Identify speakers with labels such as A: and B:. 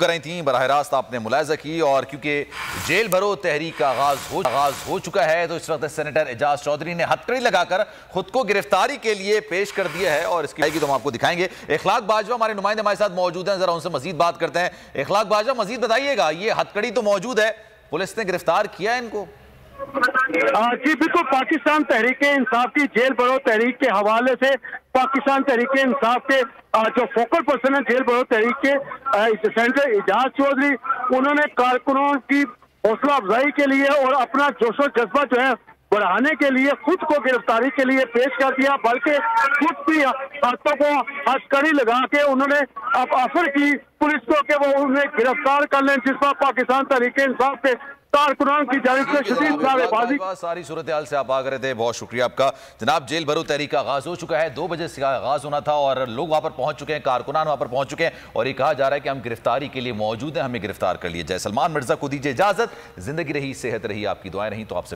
A: कर रही थी, बराह रास्त आपने मुलाहिजा की। और क्योंकि जेल भरो तहरीक का आगाज हो चुका है, तो इस वक्त सेनेटर एजाज चौधरी ने हथकड़ी लगाकर खुद को गिरफ्तारी के लिए पेश कर दिया है और इसकी तो हम आपको दिखाएंगे। इखलाक बाजवा हमारे नुमाइंदे हमारे साथ मौजूद हैं, जरा उनसे मजीद बात करते हैं। इखलाक बाजवा, मजीद बताइएगा, ये हथकड़ी तो मौजूद है, पुलिस ने गिरफ्तार किया है इनको?
B: जी बिल्कुल, पाकिस्तान तहरीक इंसाफ की जेल भरो तहरीक के हवाले से पाकिस्तान तहरीक इंसाफ के जो फोकल पर्सन है जेल भरो तहरीक के सेनेटर एजाज चौधरी, उन्होंने कारकुनों की हौसला अफजाई के लिए और अपना जोशो जज्बा जो है बढ़ाने के लिए खुद को गिरफ्तारी के लिए पेश कर दिया, बल्कि खुद भी हाथों को हथकड़ी लगा के उन्होंने अब ऑफर की पुलिस को कि वो उन्हें गिरफ्तार कर लें, जिस पर पाकिस्तान तहरीक इंसाफ के कारकुनान की जानिब से शदीद नारेबाजी।
A: सारी सूरत हाल से आप आ गए थे, बहुत शुक्रिया आपका जनाब। जेल भरो तहरीक का आगाज हो चुका है, 2 बजे से आगाज होना था और लोग वहां पर पहुंच चुके हैं, कारकुनान वहां पर पहुंच चुके हैं और ये कहा जा रहा है कि हम गिरफ्तारी के लिए मौजूद हैं, हमें गिरफ्तार कर लिया जाए। सलमान मिर्जा को दीजिए इजाजत, जिंदगी रही, सेहत रही, आपकी दुआएं रही, तो आपसे